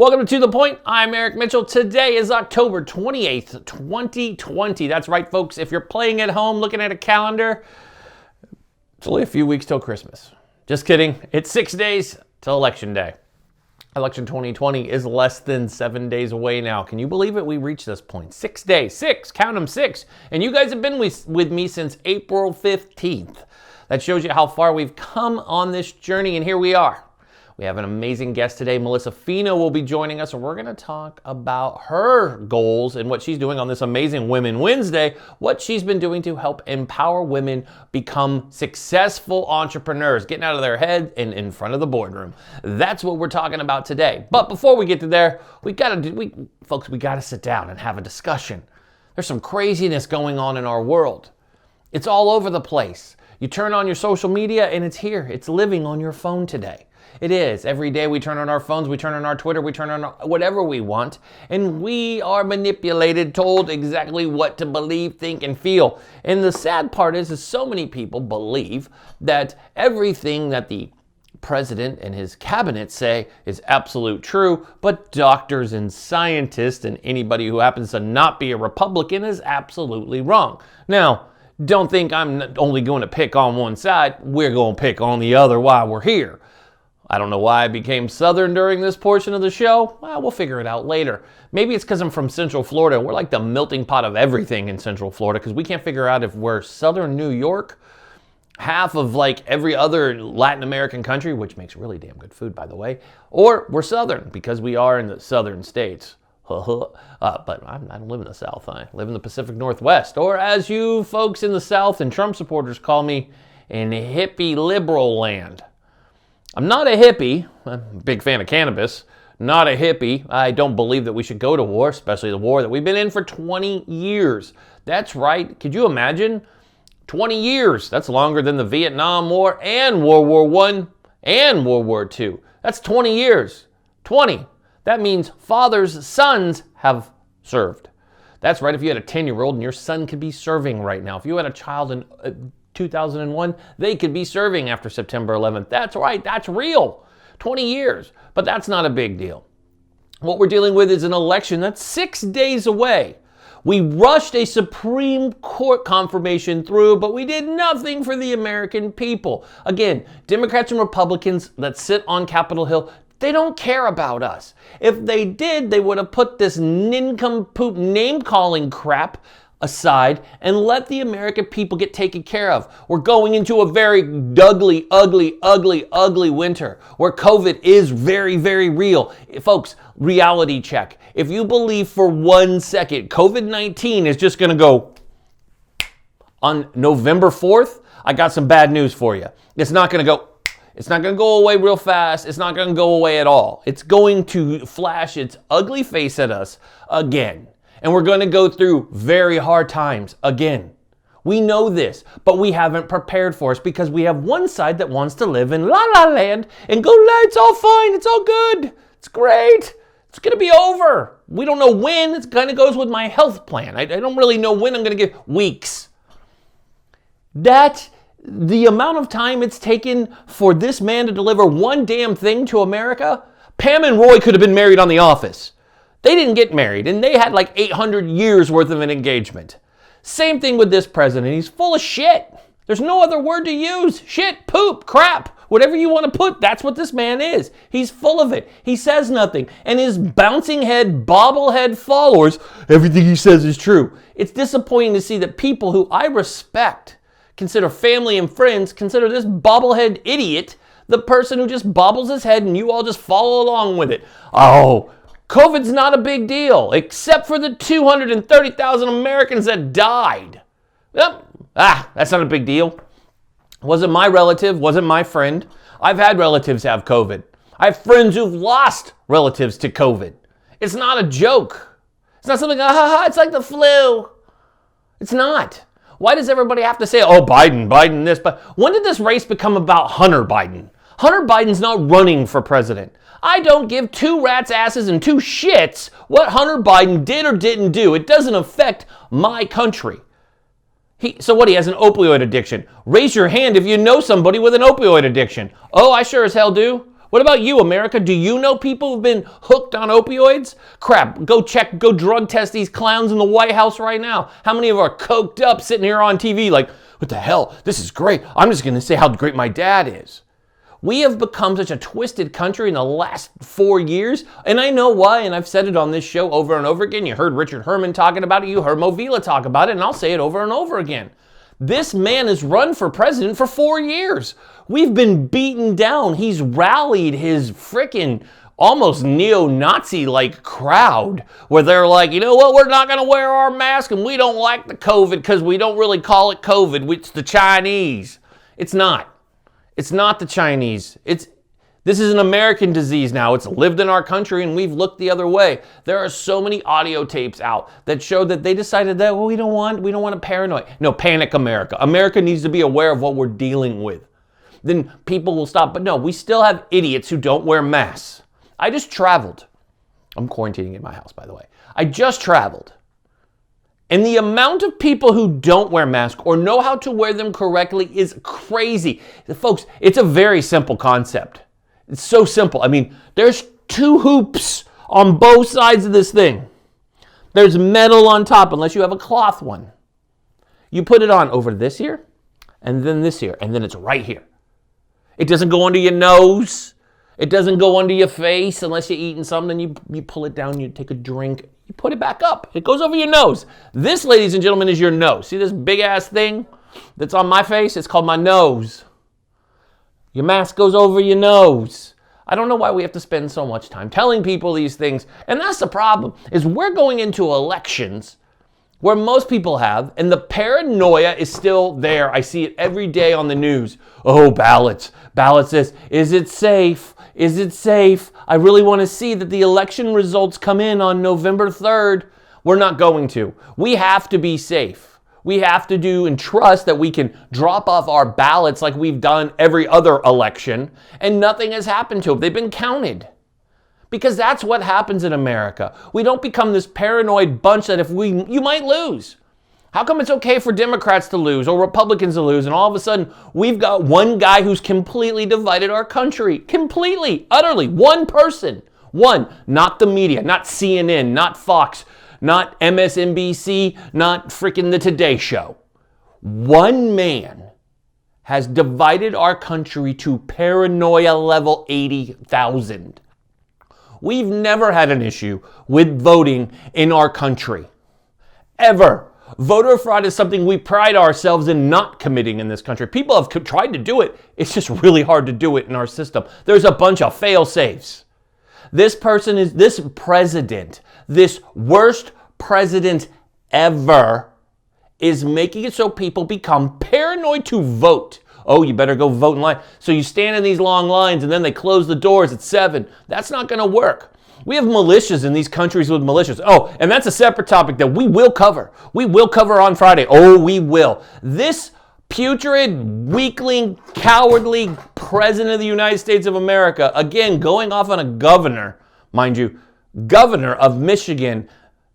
Welcome to The Point. I'm Eric Mitchell. Today is October 28th, 2020. That's right, folks. If you're playing at home, looking at a calendar, it's only a few weeks till Christmas. Just kidding. It's 6 days till Election Day. Election 2020 is less than 7 days away now. Can you believe it? We reached this point. 6 days. Count them, 6. And you guys have been with me since April 15th. That shows you how far we've come on this journey, and here we are. We have an amazing guest today. Melissa Fino will be joining us, and we're going to talk about her goals and what she's doing on this amazing Women Wednesday, what she's been doing to help empower women become successful entrepreneurs, getting out of their head and in front of the boardroom. That's what we're talking about today. But before we get to there, we got to sit down and have a discussion. There's some craziness going on in our world. It's all over the place. You turn on your social media and it's here. It's living on your phone today. It is. Every day we turn on our phones, we turn on our Twitter, we turn on whatever we want, and we are manipulated, told exactly what to believe, think, and feel. And the sad part is so many people believe that everything that the president and his cabinet say is absolute true, but doctors and scientists and anybody who happens to not be a Republican is absolutely wrong. Now, don't think I'm only going to pick on one side. We're going to pick on the other while we're here. I don't know why I became Southern during this portion of the show. Well, we'll figure it out later. Maybe it's because I'm from Central Florida. We're like the melting pot of everything in Central Florida because we can't figure out if we're Southern New York, half of like every other Latin American country, which makes really damn good food, by the way, or we're Southern because we are in the Southern states. But I don't live in the South. I live in the Pacific Northwest, or as you folks in the South and Trump supporters call me, in hippie liberal land. I'm not a hippie. I'm a big fan of cannabis. Not a hippie. I don't believe that we should go to war, especially the war that we've been in for 20 years. That's right. Could you imagine? 20 years. That's longer than the Vietnam War and World War I and World War II. That's 20 years. 20. That means fathers' sons have served. That's right. If you had a 10-year-old and your son could be serving right now. If you had a child in 2001, they could be serving after September 11th. That's right. That's real. 20 years. But that's not a big deal. What we're dealing with is an election that's 6 days away. We rushed a Supreme Court confirmation through, but we did nothing for the American people. Again, Democrats and Republicans that sit on Capitol Hill, they don't care about us. If they did, they would have put this nincompoop name-calling crap aside and let the American people get taken care of. We're going into a very ugly winter where COVID is very, very real. Folks, reality check. If you believe for 1 second COVID-19 is just going to go on November 4th, I got some bad news for you. It's not going to go away real fast. It's not going to go away at all. It's going to flash its ugly face at us again. And we're going to go through very hard times again. We know this, but we haven't prepared for us because we have one side that wants to live in la la land and go, it's all fine, it's all good, it's great, it's going to be over. We don't know when. It kind of goes with my health plan. I don't really know when. I'm going to give weeks. The amount of time it's taken for this man to deliver one damn thing to America, Pam and Roy could have been married on The Office. They didn't get married, and they had like 800 years worth of an engagement. Same thing with this president. He's full of shit. There's no other word to use. Shit, poop, crap, whatever you want to put, that's what this man is. He's full of it. He says nothing. And his bouncing head, bobblehead followers, everything he says is true. It's disappointing to see that people who I respect, consider family and friends, consider this bobblehead idiot the person who just bobbles his head and you all just follow along with it. Oh, COVID's not a big deal, except for the 230,000 Americans that died. That's not a big deal. Wasn't my relative, wasn't my friend. I've had relatives have COVID. I have friends who've lost relatives to COVID. It's not a joke. It's not something, it's like the flu. It's not. Why does everybody have to say, Biden this, but when did this race become about Hunter Biden? Hunter Biden's not running for president. I don't give two rats' asses and two shits what Hunter Biden did or didn't do. It doesn't affect my country. He has an opioid addiction. Raise your hand if you know somebody with an opioid addiction. Oh, I sure as hell do. What about you, America? Do you know people who've been hooked on opioids? Crap, go drug test these clowns in the White House right now. How many of them are coked up sitting here on TV like, what the hell? This is great. I'm just going to say how great my dad is. We have become such a twisted country in the last 4 years, and I know why, and I've said it on this show over and over again. You heard Richard Herman talking about it, you heard Movila talk about it, and I'll say it over and over again. This man has run for president for 4 years. We've been beaten down. He's rallied his frickin' almost neo-Nazi-like crowd where they're like, you know what, we're not going to wear our mask and we don't like the COVID because we don't really call it COVID. It's the Chinese. It's not. It's not the Chinese. This is an American disease now. It's lived in our country and we've looked the other way. There are so many audio tapes out that show that they decided that, well, we don't want to paranoid. No, panic America. America needs to be aware of what we're dealing with. Then people will stop. But no, we still have idiots who don't wear masks. I just traveled. I'm quarantining in my house, by the way. I just traveled. And the amount of people who don't wear masks or know how to wear them correctly is crazy. Folks, it's a very simple concept. It's so simple. I mean, there's 2 hoops on both sides of this thing. There's metal on top, unless you have a cloth one. You put it on over this here, and then this here, and then it's right here. It doesn't go under your nose. It doesn't go under your face unless you're eating something. You pull it down, you take a drink, you put it back up. It goes over your nose. This, ladies and gentlemen, is your nose. See this big-ass thing that's on my face? It's called my nose. Your mask goes over your nose. I don't know why we have to spend so much time telling people these things. And that's the problem, is we're going into elections where most people have, and the paranoia is still there. I see it every day on the news. Oh, ballots. Ballots this. Is it safe? Is it safe? I really want to see that the election results come in on November 3rd. We're not going to. We have to be safe. We have to do and trust that we can drop off our ballots like we've done every other election, and nothing has happened to them. They've been counted. Because that's what happens in America. We don't become this paranoid bunch that you might lose. How come it's okay for Democrats to lose or Republicans to lose, and all of a sudden we've got one guy who's completely divided our country? Completely, utterly, one person. One, not the media, not CNN, not Fox, not MSNBC, not freaking the Today Show. One man has divided our country to paranoia level 80,000. We've never had an issue with voting in our country. Ever. Voter fraud is something we pride ourselves in not committing in this country. People have tried to do it. It's just really hard to do it in our system. There's a bunch of fail-safes. This president, this worst president ever, is making it so people become paranoid to vote. Oh, you better go vote in line. So you stand in these long lines and then they close the doors at 7. That's not going to work. We have militias in these countries with militias. Oh, and that's a separate topic that we will cover. We will cover on Friday. Oh, we will. This putrid, weakling, cowardly president of the United States of America, again, going off on a governor, mind you, governor of Michigan,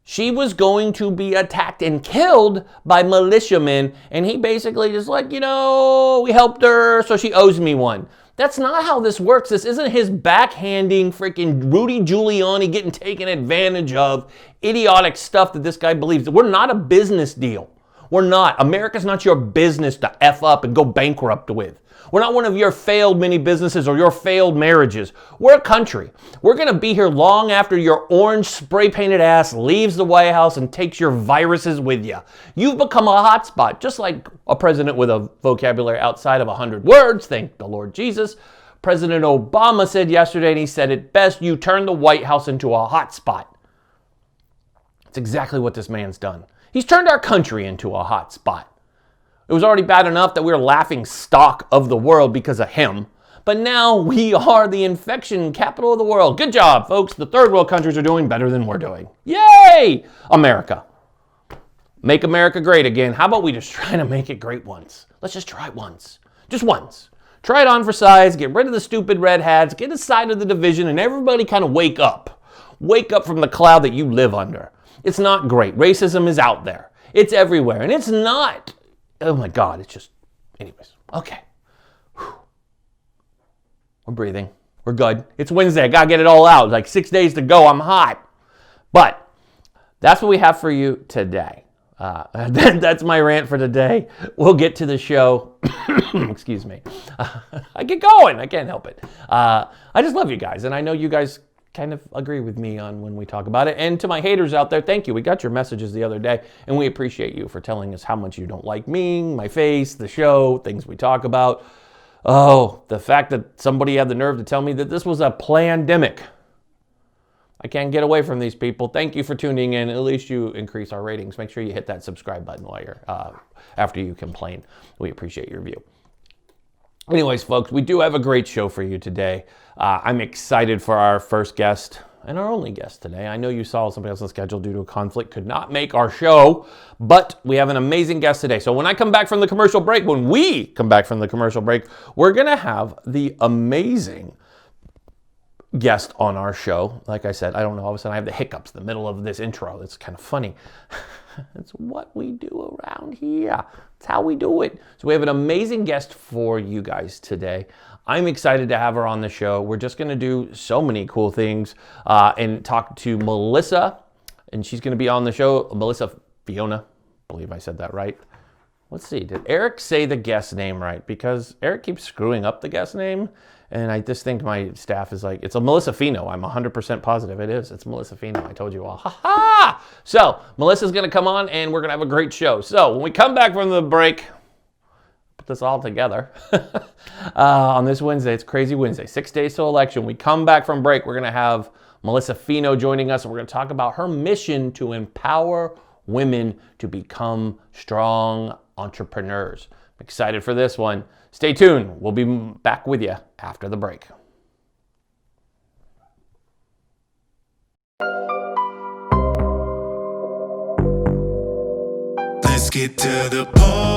she was going to be attacked and killed by militiamen, and he basically just like, we helped her, so she owes me one. That's not how this works. This isn't his backhanding freaking Rudy Giuliani getting taken advantage of, idiotic stuff that this guy believes. We're not a business deal. We're not. America's not your business to F up and go bankrupt with. We're not one of your failed mini businesses or your failed marriages. We're a country. We're going to be here long after your orange spray-painted ass leaves the White House and takes your viruses with you. You've become a hotspot, just like a president with a vocabulary outside of 100 words, thank the Lord Jesus. President Obama said yesterday, and he said it best, you turn the White House into a hotspot. That's exactly what this man's done. He's turned our country into a hotspot. It was already bad enough that we were laughing stock of the world because of him. But now we are the infection capital of the world. Good job, folks. The third world countries are doing better than we're doing. Yay! America. Make America great again. How about we just try to make it great once? Let's just try it once. Just once. Try it on for size. Get rid of the stupid red hats. Get aside of the division, and everybody kind of wake up. Wake up from the cloud that you live under. It's not great. Racism is out there. It's everywhere. And it's not... Oh my God, it's just, anyways, okay. Whew. We're breathing. We're good. It's Wednesday. I got to get it all out. Like 6 days to go. I'm hot. But that's what we have for you today. That's my rant for today. We'll get to the show. Excuse me. I get going. I can't help it. I just love you guys. And I know you guys kind of agree with me on when we talk about it. And to my haters out there, thank you. We got your messages the other day, and we appreciate you for telling us how much you don't like me, my face, the show, things we talk about. Oh, the fact that somebody had the nerve to tell me that this was a plandemic. I can't get away from these people. Thank you for tuning in. At least you increase our ratings. Make sure you hit that subscribe button while you're after you complain. We appreciate your view. Anyways, folks, we do have a great show for you today. I'm excited for our first guest and our only guest today. I know you saw somebody else on schedule due to a conflict could not make our show, but we have an amazing guest today. So when I come back from the commercial break, when we come back from the commercial break, we're going to have the amazing guest on our show. Like I said, I don't know, all of a sudden I have the hiccups in the middle of this intro. It's kind of funny. It's what we do around here. It's how we do it. So we have an amazing guest for you guys today. I'm excited to have her on the show. We're just going to do so many cool things and talk to Melissa, and she's going to be on the show. Melissa Fiona, I believe I said that right. Let's see, did Eric say the guest name right? Because Eric keeps screwing up the guest name, and I just think my staff is like, it's a Melissa Fino. I'm 100% positive it is. It's Melissa Fino. I told you all. Ha ha! So, Melissa's going to come on, and we're going to have a great show. So, when we come back from the break, put this all together on this Wednesday. It's Crazy Wednesday, 6 days till election. We come back from break. We're going to have Melissa Fino joining us, and we're going to talk about her mission to empower women to become strong entrepreneurs. I'm excited for this one. Stay tuned. We'll be back with you after the break. Let's get to the point.